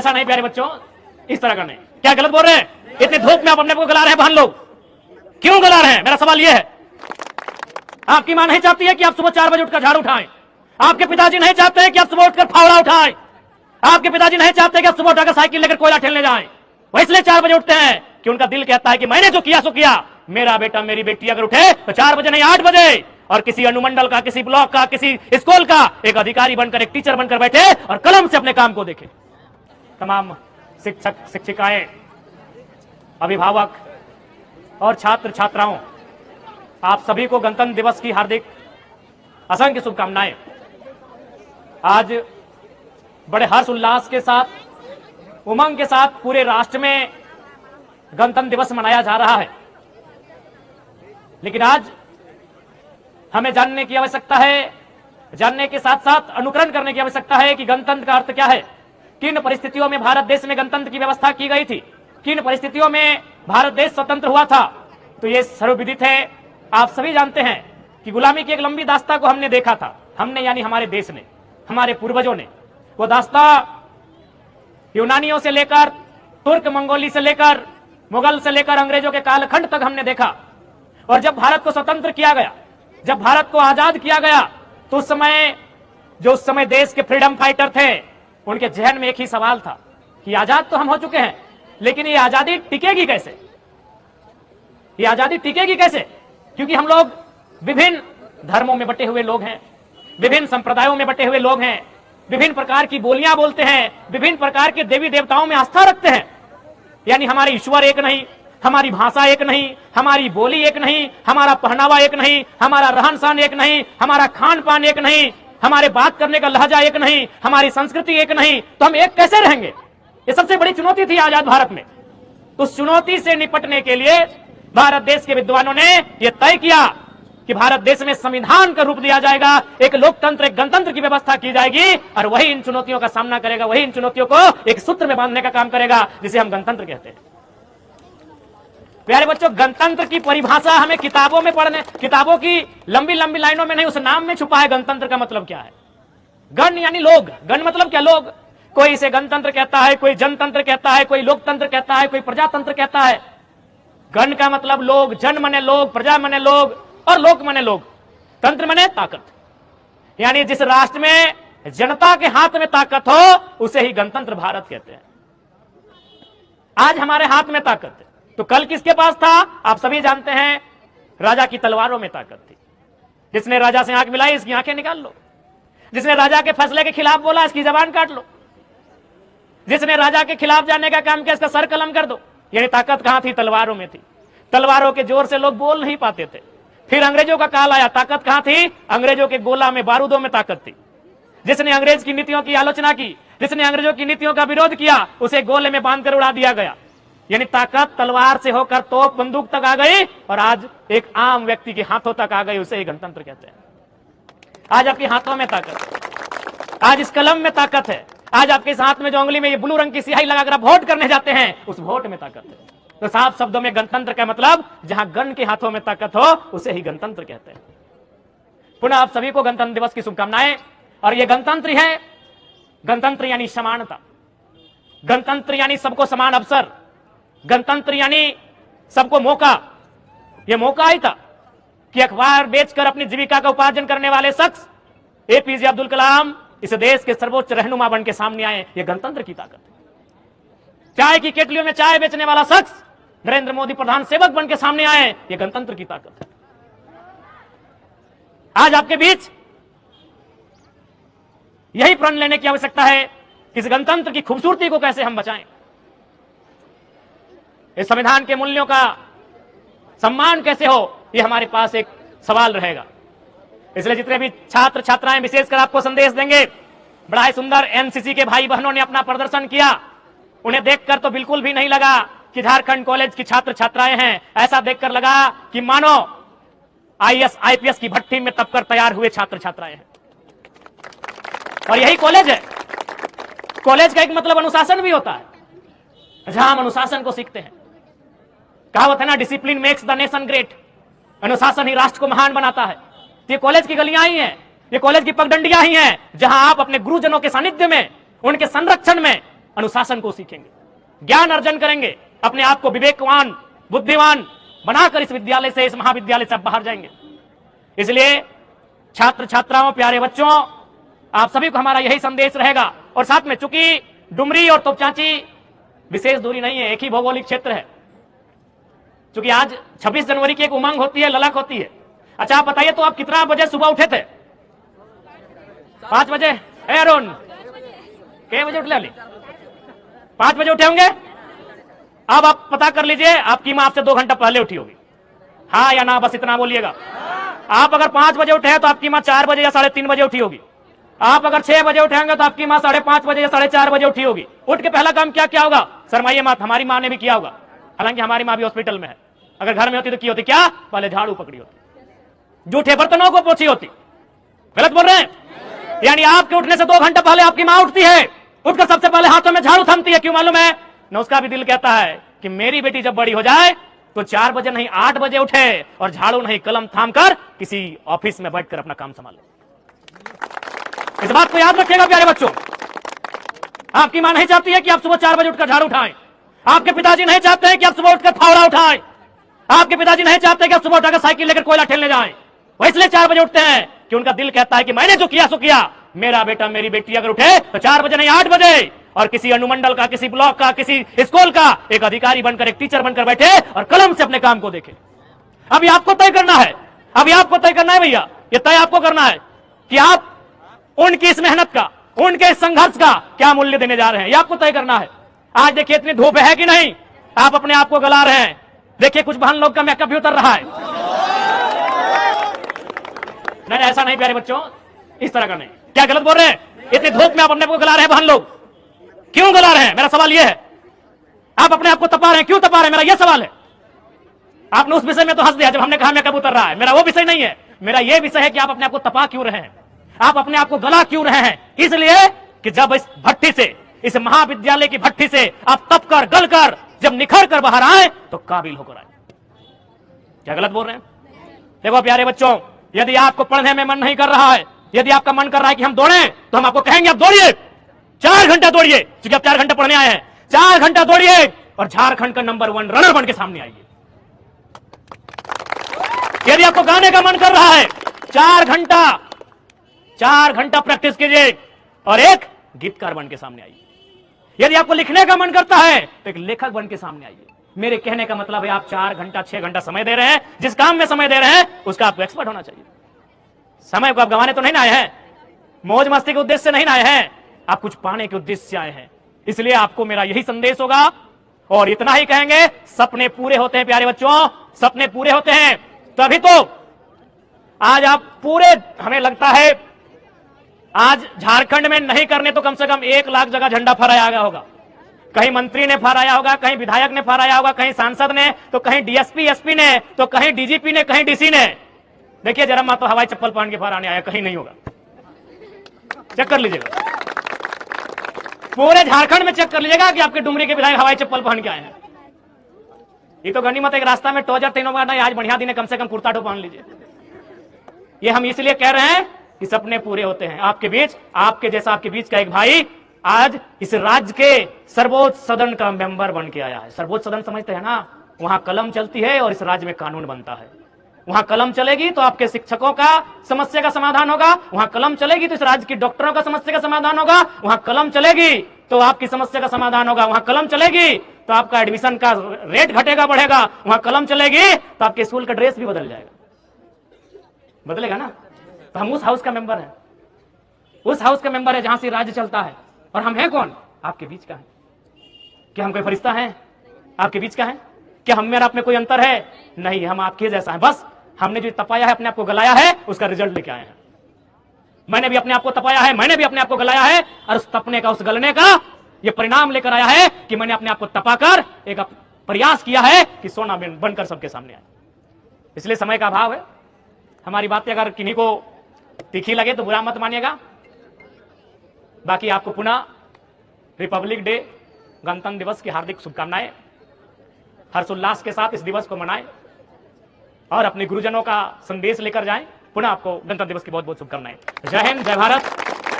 ऐसा नहीं प्यारे बच्चों, इस तरह का नहीं। क्या गलत बोल रहे हैं? इतनी धूप में आप अपने को गला रहे हैं बहन लोग, क्यों गला रहे हैं? मेरा सवाल यह है, आपकी मां नहीं चाहती है कि आप सुबह 4 बजे उठकर झाड़ू उठाएं, आपके पिताजी नहीं चाहते हैं कि आप सुबह उठकर फावड़ा उठाएं, आपके पिताजी नहीं चाहते कि आप सुबह उठाकर साइकिल लेकर कोयला ठेलने जाएं, वो इसलिए 4 बजे उठते हैं कि उनका दिल कहता है कि मैंने जो किया सो किया, मेरा बेटा मेरी बेटी अगर उठे तो 4 बजे नहीं 8 बजे, और किसी अनुमंडल का, किसी ब्लॉक का, किसी स्कूल का एक अधिकारी बनकर, एक टीचर बनकर बैठे और कलम से अपने काम को देखे। तमाम शिक्षक, शिक्षिकाएं, अभिभावक और छात्र छात्राओं, आप सभी को गणतंत्र दिवस की हार्दिक असंख्य शुभकामनाएं। आज बड़े हर्ष उल्लास के साथ, उमंग के साथ पूरे राष्ट्र में गणतंत्र दिवस मनाया जा रहा है, लेकिन आज हमें जानने की आवश्यकता है, जानने के साथ साथ अनुकरण करने की आवश्यकता है कि गणतंत्र का अर्थ क्या है, किन परिस्थितियों में भारत देश में गणतंत्र की व्यवस्था की गई थी, किन परिस्थितियों में भारत देश स्वतंत्र हुआ था। तो ये सर्वविदित है, आप सभी जानते हैं कि गुलामी की एक लंबी दास्ता को हमने देखा था, हमने यानी हमारे देश ने, हमारे पूर्वजों ने। वो दास्ता यूनानियों से लेकर, तुर्क मंगोली से लेकर, मुगल से लेकर अंग्रेजों के कालखंड तक हमने देखा। और जब भारत को स्वतंत्र किया गया, जब भारत को आजाद किया गया, तो उस समय जो उस समय देश के फ्रीडम फाइटर थे, उनके जहन में एक ही सवाल था कि आजाद तो हम हो चुके हैं, लेकिन ये आजादी टिकेगी कैसे? ये आजादी टिकेगी कैसे? क्योंकि हम लोग विभिन्न धर्मों में बटे हुए लोग हैं, विभिन्न संप्रदायों में बटे हुए लोग हैं, विभिन्न प्रकार की बोलियां बोलते हैं, विभिन्न प्रकार के देवी देवताओं में आस्था रखते हैं। यानी हमारे ईश्वर एक नहीं, हमारी भाषा एक नहीं, हमारी बोली एक नहीं, हमारा पहनावा एक नहीं, हमारा रहन सहन एक नहीं, हमारा खान पान एक नहीं, हमारे बात करने का लहजा एक नहीं, हमारी संस्कृति एक नहीं, तो हम एक कैसे रहेंगे? ये सबसे बड़ी चुनौती थी आजाद भारत में। तो उस चुनौती से निपटने के लिए भारत देश के विद्वानों ने यह तय किया कि भारत देश में संविधान का रूप दिया जाएगा, एक लोकतंत्र, एक गणतंत्र की व्यवस्था की जाएगी, और वही इन चुनौतियों का सामना करेगा, वही इन चुनौतियों को एक सूत्र में बांधने का काम करेगा, जिसे हम गणतंत्र कहते हैं। प्यारे बच्चों, गणतंत्र की परिभाषा हमें किताबों में पढ़ने, किताबों की लंबी लंबी लाइनों में नहीं, उस नाम में छुपा है। गणतंत्र का मतलब क्या है? गण यानी लोग, गण मतलब क्या? लोग। कोई इसे गणतंत्र कहता है, कोई जनतंत्र कहता है, कोई लोकतंत्र कहता है, कोई प्रजातंत्र कहता है। गण का मतलब लोग, जन मने लोग, प्रजा मने लोग, और लोक मने लोग, तंत्र मने ताकत। यानी जिस राष्ट्र में जनता के हाथ में ताकत हो, उसे ही गणतंत्र भारत कहते हैं। आज हमारे हाथ में ताकत है, तो कल किसके पास था? आप सभी जानते हैं, राजा की तलवारों में ताकत थी। जिसने राजा से आंख मिलाई, इसकी आंखें निकाल लो। जिसने राजा के फैसले के खिलाफ बोला, इसकी जबान काट लो। जिसने राजा के खिलाफ जाने का काम किया, इसका सर कलम कर दो। यानी ताकत कहां थी? तलवारों में थी। तलवारों के जोर से लोग बोल नहीं पाते थे। फिर अंग्रेजों का काल आया, ताकत कहां थी? अंग्रेजों के गोला में, बारूदों में ताकत थी। जिसने अंग्रेज की नीतियों की आलोचना की, जिसने अंग्रेजों की नीतियों का विरोध किया, उसे गोले में बांधकर उड़ा दिया गया। यानी ताकत तलवार से होकर तोप बंदूक तक आ गई, और आज एक आम व्यक्ति के हाथों तक आ गई, उसे ही गणतंत्र कहते हैं। आज आपके हाथों में ताकत है, आज इस कलम में ताकत है, आज आपके इस हाथ में जो उंगली में ये ब्लू रंग की स्याही लगाकर आप वोट करने जाते हैं, उस वोट में ताकत है। तो साफ शब्दों में गणतंत्र का मतलब, जहां गण के हाथों में ताकत हो, उसे ही गणतंत्र कहते हैं। पुनः आप सभी को गणतंत्र दिवस की शुभकामनाएं। और ये गणतंत्र है, गणतंत्र यानी समानता, गणतंत्र यानी सबको समान अवसर, गणतंत्र यानी सबको मौका। यह मौका ही था कि अखबार बेचकर अपनी जीविका का उपार्जन करने वाले शख्स एपीजे अब्दुल कलाम इस देश के सर्वोच्च रहनुमा बन के सामने आए। यह गणतंत्र की ताकत है। चाय की केटलियों में चाय बेचने वाला शख्स नरेंद्र मोदी प्रधान सेवक बन के सामने आए। यह गणतंत्र की ताकत है। आज आपके बीच यही प्रण लेने की आवश्यकता है कि इस गणतंत्र की खूबसूरती को कैसे हम बचाएं। इस संविधान के मूल्यों का सम्मान कैसे हो, यह हमारे पास एक सवाल रहेगा। इसलिए जितने भी छात्र छात्राएं विशेषकर आपको संदेश देंगे, बड़ा ही सुंदर एनसीसी के भाई बहनों ने अपना प्रदर्शन किया। उन्हें देखकर तो बिल्कुल भी नहीं लगा कि झारखंड कॉलेज की छात्र छात्राएं हैं। ऐसा देखकर लगा कि मानो आईएएस आईपीएस की भट्टी में तपकर तैयार हुए छात्र छात्राएं हैं। और यही कॉलेज है। कॉलेज का एक मतलब अनुशासन भी होता है, जहां हम अनुशासन को सीखते हैं। कहावत है ना, discipline makes the nation great. अनुशासन ही राष्ट्र को महान बनाता है। ये कॉलेज की गलियां ही हैं, ये कॉलेज की पगडंडियां ही हैं, जहां आप अपने गुरुजनों के सानिध्य में, उनके संरक्षण में, अनुशासन को सीखेंगे, ज्ञान अर्जन करेंगे, अपने आप को विवेकवान, बुद्धिमान बनाकर इस विद्यालय से, इस महाविद्यालय से आप बाहर जाएंगे। इसलिए छात्र छात्राओं, प्यारे बच्चों, आप सभी को हमारा यही संदेश रहेगा। और साथ में, चूंकि डुमरी और तोपचांची विशेष दूरी नहीं है, एक ही भौगोलिक क्षेत्र है। चूंकि आज 26 जनवरी की एक उमंग होती है, ललक होती है। अच्छा, आप बताइए तो आप कितना बजे सुबह उठे थे? 5 बजे। अरुण कितने बजे उठे? 5 बजे उठे होंगे। अब आप पता कर लीजिए, आपकी मां आपसे 2 घंटा पहले उठी होगी। हाँ या ना, बस इतना बोलिएगा। आप अगर 5 बजे उठे हैं तो आपकी मां 4 बजे या 3:30 बजे उठी होगी। आप अगर 6 बजे उठेंगे तो आपकी मां 5:30 बजे या 4:30 बजे उठी होगी। उठ के पहला काम क्या क्या होगा? शर्माइए मत, हमारी मां ने भी किया होगा। हालांकि हमारी मां भी हॉस्पिटल में है। अगर घर में होती तो की होती? क्या? पहले झाड़ू पकड़ी होती, जूठे बर्तनों को पोछी होती। गलत बोल रहे हैं? यानी आपके उठने से 2 घंटे पहले आपकी मां उठती है, उठकर सबसे पहले हाथों में झाड़ू थमती है। क्यों मालूम है? न उसका भी दिल कहता है कि मेरी बेटी जब बड़ी हो जाए तो 4 बजे नहीं 8 बजे उठे और झाड़ू नहीं कलम थाम कर किसी ऑफिस में बैठकर अपना काम संभाले। इस बात को याद रखिएगा प्यारे बच्चों। आपकी मां नहीं चाहती है कि आप सुबह 4 बजे उठकर झाड़ू उठाएं। आपके पिताजी नहीं चाहते हैं कि आप सुबह उठकर फावड़ा उठाएं। आपके पिताजी नहीं चाहते कि आप सुबह उठाकर साइकिल लेकर कोयला ठेलने जाएं। वो इसलिए 4 बजे उठते हैं कि उनका दिल कहता है कि मैंने जो किया सो किया। मेरा बेटा, मेरी बेटी अगर उठे तो 4 बजे नहीं 8 बजे, और किसी अनुमंडल का, किसी ब्लॉक का, किसी स्कूल का एक अधिकारी बनकर, एक टीचर बनकर बैठे और कलम से अपने काम को देखे। अभी आपको तय करना है, अभी आपको तय करना है भैया, ये तय आपको करना है कि आप उनकी इस मेहनत का, उनके इस संघर्ष का क्या मूल्य देने जा रहे हैं। ये आपको तय करना है। आज देखिए इतनी धूप है कि नहीं, आप अपने आप को गला रहे हैं। देखिए कुछ बहन लोग का मेकअप भी उतर रहा है। नहीं, ऐसा नहीं प्यारे बच्चों, इस तरह का नहीं। क्या गलत बोल रहे हैं? इतनी धूप में आप अपने आप को गला रहे हैं बहन लोग, क्यों गला रहे हैं? मेरा सवाल यह है, आप अपने आप को तपा रहे हैं, क्यों तपा रहे हैं? मेरा यह सवाल है। आपने उस विषय में तो हंस दिया जब हमने कहा मेकअप उतर रहा है। मेरा वो विषय नहीं है, मेरा यह विषय है कि आप अपने आप को तपा क्यों रहे हैं, आप अपने आप को गला क्यों रहे हैं? इसलिए कि जब इस भट्टी से, इस महाविद्यालय की भट्टी से आप तप कर, गल कर, जब निखर कर बाहर आए तो काबिल होकर आए। क्या गलत बोल रहे हैं? देखो प्यारे बच्चों, यदि आपको पढ़ने में मन नहीं कर रहा है, यदि आपका मन कर रहा है कि हम दौड़ें, तो हम आपको कहेंगे आप दौड़िए, 4 घंटा दौड़िए, क्योंकि आप 4 घंटा पढ़ने आए हैं। 4 घंटा दौड़िए और झारखंड का नंबर 1 रनर बन के सामने आइए। यदि आपको गाने का मन कर रहा है, 4 घंटा प्रैक्टिस कीजिए और एक गीतकार बन के सामने आइए। यदि आपको लिखने का मन करता है तो एक लेखक बन के सामने आइए। मेरे कहने का मतलब है आप 4 घंटा 6 घंटा समय दे रहे हैं, जिस काम में समय दे रहे हैं उसका आपको एक्सपर्ट होना चाहिए। समय को आप गंवाने तो नहीं आए हैं, मौज मस्ती के उद्देश्य से नहीं आए हैं, आप कुछ पाने के उद्देश्य से आए हैं। इसलिए आपको मेरा यही संदेश होगा और इतना ही कहेंगे, सपने पूरे होते हैं प्यारे बच्चों, सपने पूरे होते हैं तभी तो आज आप पूरे, हमें लगता है आज झारखंड में नहीं करने तो कम से कम 1 लाख जगह झंडा फहराया गया होगा। कहीं मंत्री ने फहराया होगा, कहीं विधायक ने फहराया होगा, कहीं सांसद ने, तो कहीं डीएसपी एसपी ने, तो कहीं डीजीपी ने, कहीं डीसी ने। देखिए जरा मां तो हवाई चप्पल पहन के फहराने आया, कहीं नहीं होगा। चेक कर लीजिएगा, पूरे झारखंड में चेक कर लीजिएगा कि आपके डुमरी के विधायक हवाई चप्पल पहन के आए हैं। ये तो गनीमत एक रास्ता में टोजर तीनों बार नहीं, आज बढ़िया दिन है, कम से कम कुर्ता टो पहन लीजिए। ये हम इसलिए कह रहे हैं कि सपने पूरे होते हैं। आपके बीच, आपके जैसा आपके बीच का एक भाई आज इस राज्य के सर्वोच्च सदन का मेंबर बन के आया है। सर्वोच्च सदन समझते हैं ना, वहां कलम चलती है और इस राज्य में कानून बनता है। वहां कलम चलेगी तो आपके शिक्षकों का समस्या का समाधान होगा, वहां कलम चलेगी तो इस राज्य की डॉक्टरों का समस्या का समाधान होगा, वहां कलम चलेगी तो आपकी समस्या का समाधान होगा, वहां कलम चलेगी तो आपका एडमिशन का रेट घटेगा बढ़ेगा, वहां कलम चलेगी तो आपके स्कूल का ड्रेस भी बदल जाएगा, बदलेगा ना। तो हम उस हाउस का मेंबर है, उस हाउस का मेंबर है जहां से राज्य चलता है। और हम हैं कौन? आपके बीच का है। क्या हम कोई फरिश्ता हैं? आपके बीच का है। क्या हम में और आप में कोई अंतर है? नहीं, हम आपके जैसा है। बस हमने जो तपाया है, अपने आप को गलाया है, उसका रिजल्ट लेके आए हैं। मैंने भी अपने आप को तपाया है, मैंने भी अपने आप को गलाया है, और उस तपने का, उस गलने का ये परिणाम लेकर आया है कि मैंने अपने आप को तपाकर एक प्रयास किया है कि सोना बनकर सबके सामने आए। इसलिए समय का अभाव है। हमारी बातें अगर किन्हीं को तीखी लगे तो बुरा मत मानिएगा। बाकी आपको पुनः रिपब्लिक डे, गणतंत्र दिवस की हार्दिक शुभकामनाएं। हर्षोल्लास के साथ इस दिवस को मनाएं और अपने गुरुजनों का संदेश लेकर जाएं। पुनः आपको गणतंत्र दिवस की बहुत बहुत शुभकामनाएं। जय हिंद, जय भारत,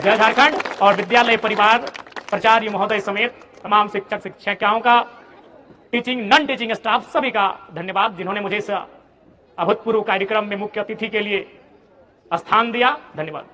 जय झारखंड। और विद्यालय परिवार प्राचार्य महोदय समेत तमाम शिक्षक शिक्षिकाओं का, टीचिंग नॉन टीचिंग स्टाफ सभी का धन्यवाद, जिन्होंने मुझे इस अभूतपूर्व कार्यक्रम में मुख्य अतिथि के लिए स्थान दिया। धन्यवाद।